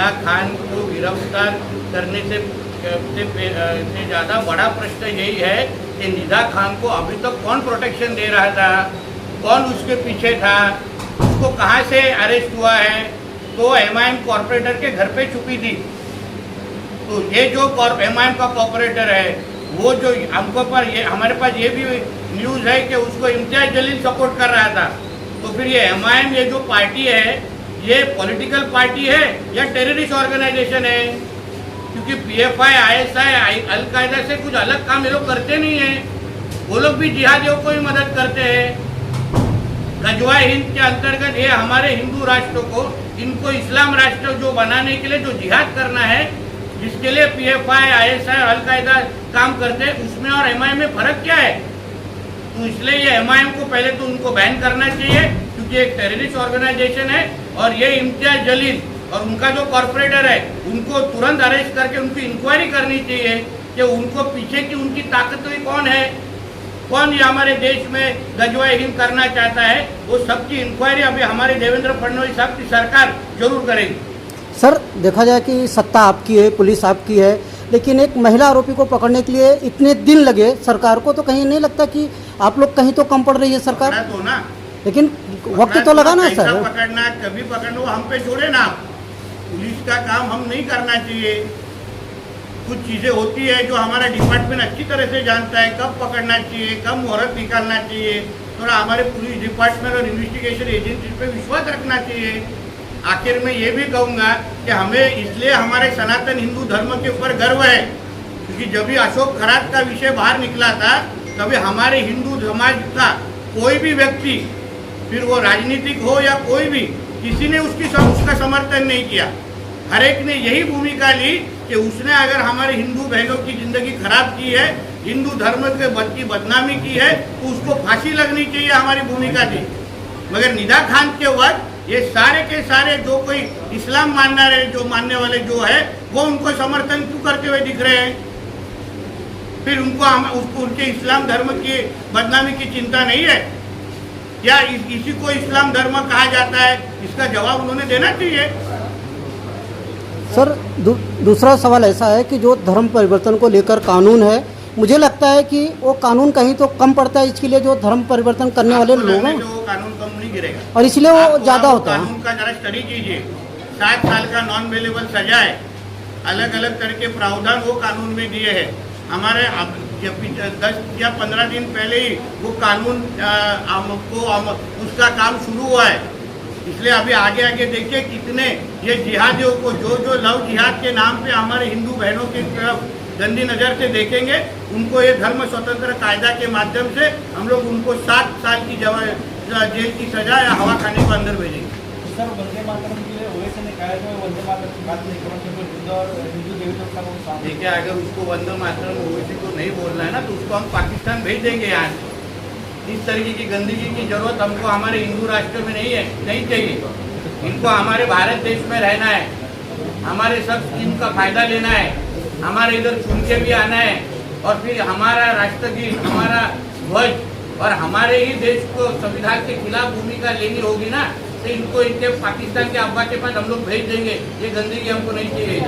निदा खान को गिरफ्तार करने से ज़्यादा बड़ा प्रश्न यही है कि निदा खान को अभी तक कौन प्रोटेक्शन दे रहा था, कौन उसके पीछे था, उसको कहाँ से अरेस्ट हुआ है। तो एमआईएम कॉरपोरेटर के घर पे छुपी थी। तो ये जो एमआईएम का कॉरपोरेटर है वो जो हमको पर ये हमारे पास ये भी न्यूज़ है कि उसको इम्तियाज जलील सपोर्ट कर रहा था। तो फिर ये एमआईएम ये जो पार्टी है ये पॉलिटिकल पार्टी है या टेररिस्ट ऑर्गेनाइजेशन है? क्योंकि पीएफआई, आईएसआई, अलकायदा से कुछ अलग काम ये लोग करते नहीं हैं। वो लोग भी जिहादियों को ही मदद करते हैं। गजवाए हिंद के अंतर्गत ये हमारे हिंदू राष्ट्रों को, इनको इस्लाम राष्ट्र जो बनाने के लिए जो जिहाद करना है, जिसके लिए पीएफआई, आईएसआई, अलकायदा काम करते हैं, उसमें और एमआईएम में फ़र्क क्या है? तो इसलिए ये एमआईएम को पहले तो उनको बैन करना चाहिए क्योंकि एक टेररिस्ट ऑर्गेनाइजेशन है। और ये इम्तियाज जलील और उनका जो कॉरपोरेटर है उनको तुरंत अरेस्ट करके उनकी इंक्वायरी करनी चाहिए कि उनको पीछे की उनकी ताकत कौन है, कौन ये हमारे देश में गजवाए हिंद करना चाहता है। वो सबकी इंक्वायरी अभी हमारे देवेंद्र फडणवीस साहब की सरकार जरूर करेगी। सर, देखा जाए कि सत्ता आपकी है, पुलिस आपकी है, लेकिन एक महिला आरोपी को पकड़ने के लिए इतने दिन लगे सरकार को, तो कहीं नहीं लगता कि आप लोग कहीं तो कम पड़ रही है सरकार? तो ना, लेकिन वक्त तो लगा ना सर। पकड़ना कभी पकड़ना वो हम पे छोड़े ना। पुलिस का काम हम नहीं करना चाहिए। कुछ चीज़ें होती है जो हमारा डिपार्टमेंट अच्छी तरह से जानता है, कब पकड़ना चाहिए, कब मुहूर्त निकालना चाहिए। थोड़ा हमारे पुलिस डिपार्टमेंट और इन्वेस्टिगेशन एजेंसी पे विश्वास रखना चाहिए। आखिर में ये भी कहूँगा कि हमें इसलिए हमारे सनातन हिंदू धर्म के ऊपर गर्व है क्योंकि जब भी अशोक खरात का विषय बाहर निकला था तभी हमारे हिंदू समाज का कोई भी व्यक्ति, फिर वो राजनीतिक हो या कोई भी, किसी ने उसका समर्थन नहीं किया। हर एक ने यही भूमिका ली कि उसने अगर हमारे हिंदू बहनों की ज़िंदगी खराब की है, हिंदू धर्म के की बदनामी की है, तो उसको फांसी लगनी चाहिए, हमारी भूमिका थी। मगर निदा खान के वक्त ये सारे के सारे जो कोई इस्लाम मानने वाले जो है वो उनको समर्थन क्यों करते हुए दिख रहे हैं? फिर उसको उनके इस्लाम धर्म की बदनामी की चिंता नहीं है या इसी को इस्लाम धर्म कहा जाता है? इसका जवाब उन्होंने देना चाहिए। सर, दूसरा सवाल ऐसा है कि जो धर्म परिवर्तन को लेकर कानून है, मुझे लगता है कि वो कानून कहीं तो कम पड़ता है इसके लिए जो धर्म परिवर्तन करने वाले लोग हैं, वो कानून कम नहीं गिरेगा और इसलिए वो ज़्यादा होता है। कानून का जरा स्टडी कीजिए। 7 साल का नॉन बेलेबल सजा है, अलग अलग तरह के प्रावधान वो कानून में दिए हैं। हमारे 10 या 15 दिन पहले ही वो कानून उसका काम शुरू हुआ है। इसलिए अभी आगे आगे देखिए कितने ये जिहादियों को जो लव जिहाद के नाम पे हमारे हिंदू बहनों की तरफ गंदी नज़र से देखेंगे, उनको ये धर्म स्वतंत्र कायदा के माध्यम से हम लोग उनको 7 साल की जेल की सजा या हवा खाने को अंदर भेजेंगे। सर, वंदे मातरम के लिए ओवैसी ने कहा है वंदे मातरम की बात नहीं करेंगे तो हिंदू देवता का वो सामने। देखिए, अगर उसको वंदे मातरम ओवैसी को नहीं बोलना है ना तो उसको हम पाकिस्तान भेज देंगे। यहाँ इस तरीके की गंदगी की जरूरत हमको हमारे हिंदू राष्ट्र में नहीं चाहिए। इनको हमारे भारत देश में रहना है, हमारे सब स्कीम का फायदा लेना है, हमारे इधर सुन के भी आना है और फिर हमारा राष्ट्रगीत, हमारा ध्वज और हमारे ही देश को संविधान के खिलाफ भूमिका लेनी होगी ना, तो इनको इनके पाकिस्तान के अब्बा के पास हम लोग भेज देंगे। ये गंदगी हमको नहीं चाहिए।